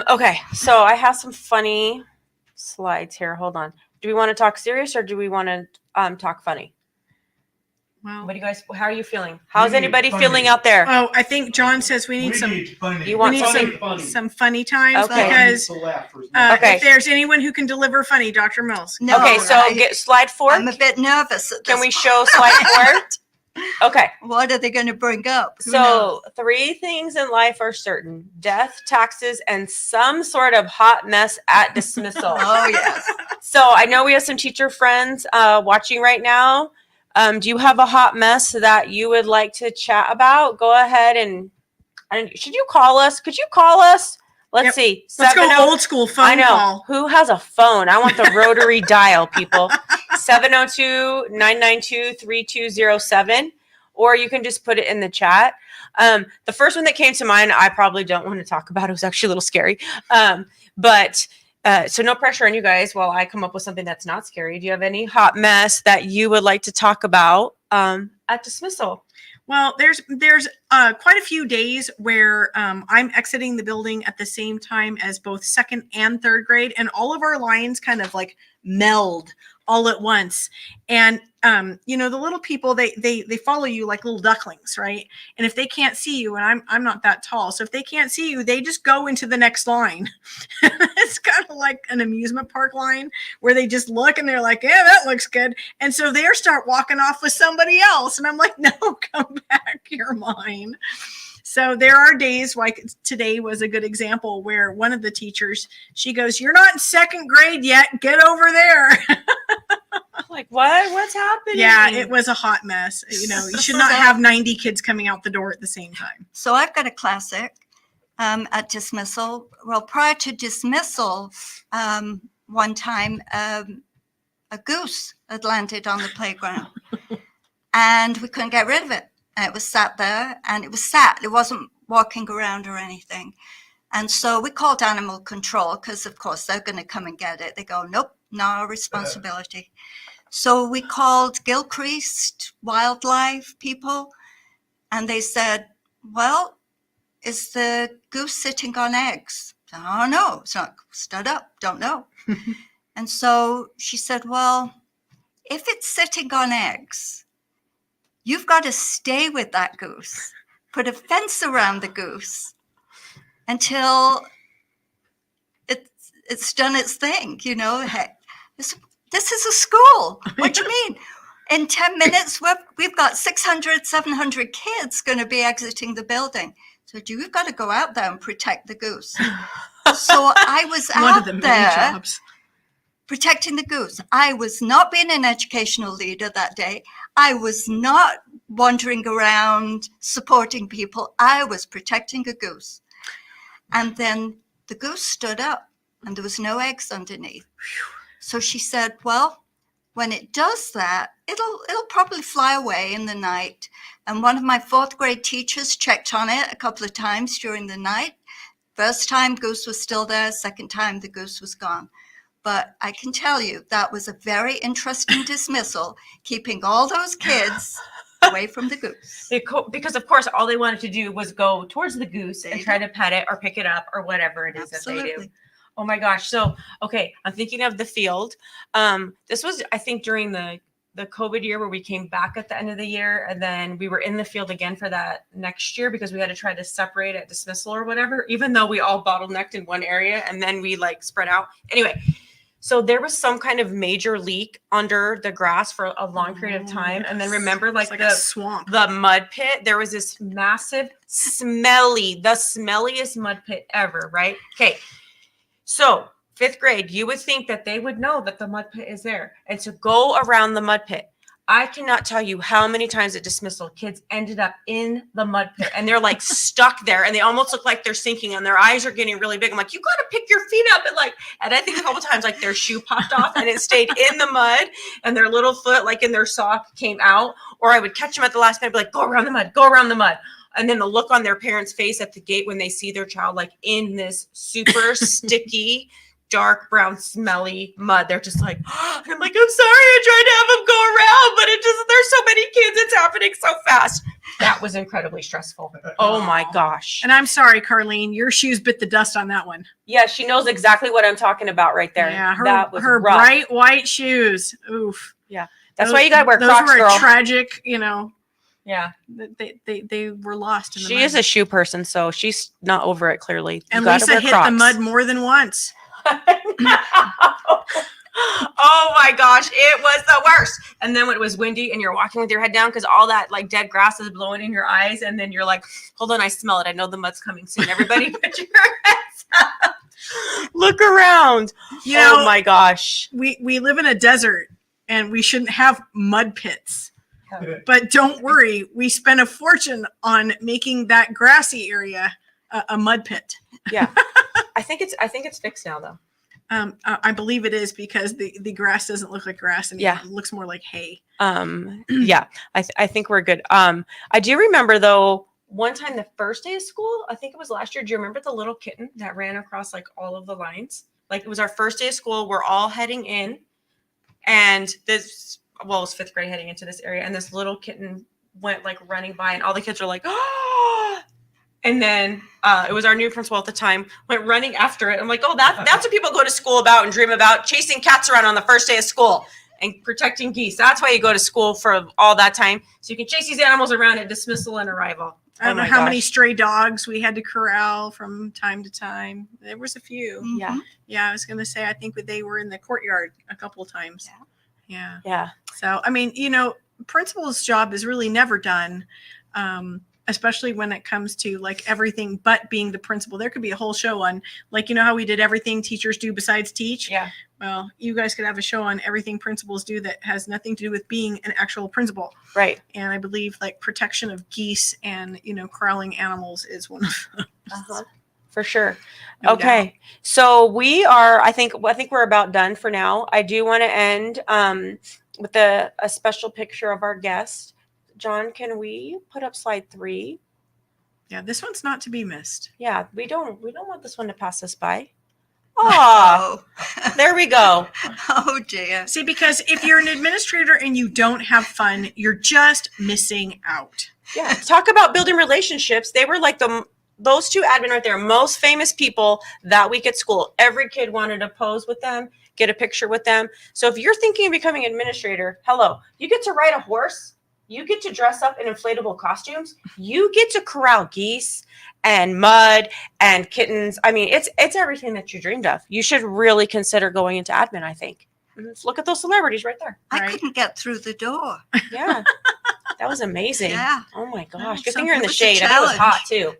Okay, so I have some funny slides here. Hold on. Do we want to talk serious or do we want to talk funny? Well, What do you guys? How are you feeling? How's We need anybody funny. feeling out there? oh, I think John says we need some You want we need something? some funny times Okay. because Okay. if there's anyone who can deliver funny, Dr. Mills. No, Okay, so I- get slide 4. I'm a bit nervous at this Can we show slide 4? Okay. What are they going to bring up? Who So knows? 3 things in life are certain: death, taxes, and some sort of hot mess at dismissal. Oh, yes. So I know we have some teacher friends watching right now. Do you have a hot mess that you would like to chat about? Go ahead and should you call us? Could you call us? Let's Yep. see. Let's go 70 old school phone I know. call. Who has a phone? I want the rotary dial, people. 702-992-3207. Or you can just put it in the chat. The first one that came to mind, I probably don't want to talk about. It was actually a little scary. So no pressure on you guys while I come up with something that's not scary. Do you have any hot mess that you would like to talk about at dismissal? Well, there's quite a few days where I'm exiting the building at the same time as both 2nd and 3rd grade, and all of our lines kind of like meld all at once. And the little people, they follow you like little ducklings, right? And if they can't see you, and I'm not that tall, so if they can't see you, they just go into the next line. It's kind of like an amusement park line where they just look and they're like, yeah, that looks good. And so they start walking off with somebody else. And I'm like, no, come back, you're mine. So there are days like today was a good example where one of the teachers, she goes, you're not in 2nd grade yet. Get over there. Like, what? What's happening? Yeah, it was a hot mess. You should not have 90 kids coming out the door at the same time. So I've got a classic at dismissal. Well, prior to dismissal, one time a goose had landed on the playground and we couldn't get rid of it. And it was sat there, and it was sat. It wasn't walking around or anything. And so we called animal control because, of course, they're going to come and get it. They go, nope, not our responsibility. So we called Gilchrist wildlife people, and they said, well, is the goose sitting on eggs? I don't know. It's not stood up. Don't know. And so she said, well, if it's sitting on eggs, you've got to stay with that goose, put a fence around the goose until it's done its thing, Hey, this is a school. What do you mean? In 10 minutes, we've got 600, 700 kids going to be exiting the building. So you've got to go out there and protect the goose. So I was One out of the many there jobs. protecting the goose. I was not being an educational leader that day. I was not wandering around supporting people. I was protecting a goose. And then the goose stood up and there was no eggs underneath. So she said, well, when it does that, it'll probably fly away in the night. And one of my 4th grade teachers checked on it a couple of times during the night. First time, goose was still there. Second time, the goose was gone. But I can tell you that was a very interesting dismissal, keeping all those kids away from the goose. Because of course, all they wanted to do was go towards the goose There and you try go. to pet it or pick it up or whatever it is that they do. Absolutely. Oh my gosh. So, okay, I'm thinking of the field. This was, I think, during the COVID year where we came back at the end of the year, and then we were in the field again for that next year because we had to try to separate at dismissal or whatever, even though we all bottlenecked in one area and then we like spread out. Anyway, so there was some kind of major leak under the grass for a long period of time. And then remember, like, It's like a swamp. the mud pit, there was this massive, the smelliest mud pit ever, right? Okay. So 5th grade, you would think that they would know that the mud pit is there and to go around the mud pit. I cannot tell you how many times at dismissal kids ended up in the mud pit and they're like stuck there and they almost look like they're sinking and their eyes are getting really big. I'm like, you got to pick your feet up. And I think a couple times like their shoe popped off and it stayed in the mud and their little foot, like in their sock, came out. Or I would catch them at the last minute, be like, go around the mud, go around the mud. And then the look on their parents' face at the gate when they see their child like in this super sticky, dark brown smelly mud, they're just like, oh, and I'm like, I'm sorry, I tried to have them go around, but there's so many kids, it's happening so fast. That was incredibly stressful. Oh my gosh. And I'm sorry, Carlene, your shoes bit the dust on that one. Yeah, she knows exactly what I'm talking about right there. Yeah, that was her rough. bright white shoes. Oof. That's why you gotta wear those Crocs, were girl. tragic, Yeah, they were lost in the she mud. is a shoe person, so she's not over it. Clearly, you And gotta Lisa wear hit Crocs. the mud more than once. Oh my gosh, it was the worst. And then when it was windy and you're walking with your head down because all that like dead grass is blowing in your eyes, and then you're like, hold on, I smell it. I know the mud's coming soon. Everybody put your heads up. Look around. Oh my gosh. We live in a desert and we shouldn't have mud pits. But don't worry, we spent a fortune on making that grassy area a mud pit. Yeah. I think it's fixed now though. I believe it is because the grass doesn't look like grass anymore. Yeah. It looks more like hay. Yeah, I think we're good. I do remember though, one time the first day of school, I think it was last year. Do you remember the little kitten that ran across like all of the lines? Like it was our first day of school. We're all heading in, and it was 5th grade heading into this area, and this little kitten went like running by, and all the kids were like, oh. And then it was our new principal at the time, went running after it. I'm like, oh, that's what people go to school about and dream about, chasing cats around on the first day of school and protecting geese. That's why you go to school for all that time. So you can chase these animals around at dismissal and arrival. I don't know how many stray dogs we had to corral from time to time. There was a few. Yeah. Yeah, I was going to say, I think they were in the courtyard a couple of times. Yeah. Yeah. So, I mean, principal's job is really never done. Especially when it comes to like everything but being the principal. There could be a whole show on like, how we did everything teachers do besides teach. Yeah. Well, you guys could have a show on everything principals do that has nothing to do with being an actual principal. Right. And I believe like protection of geese and, corralling animals is one of them. Uh-huh. For sure. No Okay. doubt. So we are, I think we're about done for now. I do want to end with a special picture of our guest. John, can we put up slide 3? Yeah, this one's not to be missed. Yeah, we don't want this one to pass us by. Oh, there we go. Oh dear. See, because if you're an administrator and you don't have fun, you're just missing out. Yeah. Talk about building relationships. They were like those two admin right there, most famous people that week at school. Every kid wanted to pose with them, get a picture with them. So if you're thinking of becoming an administrator, hello, you get to ride a horse. You get to dress up in inflatable costumes. You get to corral geese and mud and kittens. I mean, it's everything that you dreamed of. You should really consider going into admin, I think. Look at those celebrities right there. I Right. couldn't get through the door. Yeah. That was amazing. Yeah. Oh my gosh. Good Some thing you're in the people it's a shade. I bet it was hot challenge.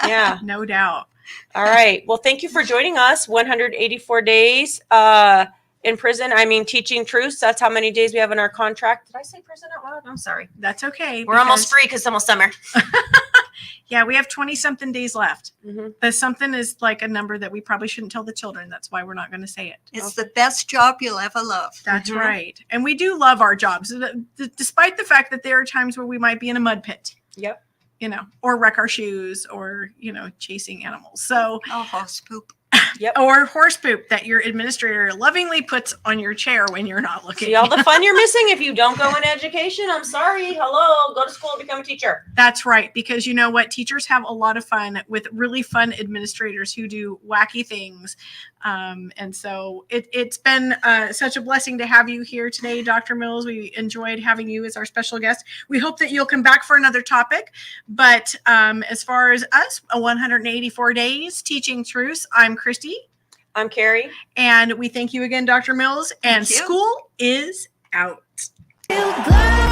too. Yeah. No doubt. All right. Well, thank you for joining us. 184 days in prison. I mean, teaching truths. That's how many days we have in our contract. Did I say prison out loud? I'm sorry. That's okay. We're almost free because it's almost summer. Yeah, we have 20 something days left. Mhm. The something is like a number that we probably shouldn't tell the children. That's why we're not going to say it. It's the best job you'll ever love. That's Mhm. right. And we do love our jobs, despite the fact that there are times where we might be in a mud pit, Yep. or wreck our shoes or, chasing animals. So, Oh, horse poop. Yep. or horse poop that your administrator lovingly puts on your chair when you're not looking. See all the fun you're missing if you don't go into education. I'm sorry. Hello, go to school, become a teacher. That's right, because you know what? Teachers have a lot of fun with really fun administrators who do wacky things. And so it's been such a blessing to have you here today, Dr. Mills. We enjoyed having you as our special guest. We hope that you'll come back for another topic. But as far as us, 184 days teaching truths, I'm Christy. I'm Carrie. And we thank you again, Dr. Mills. And Thank you. school is out. You go.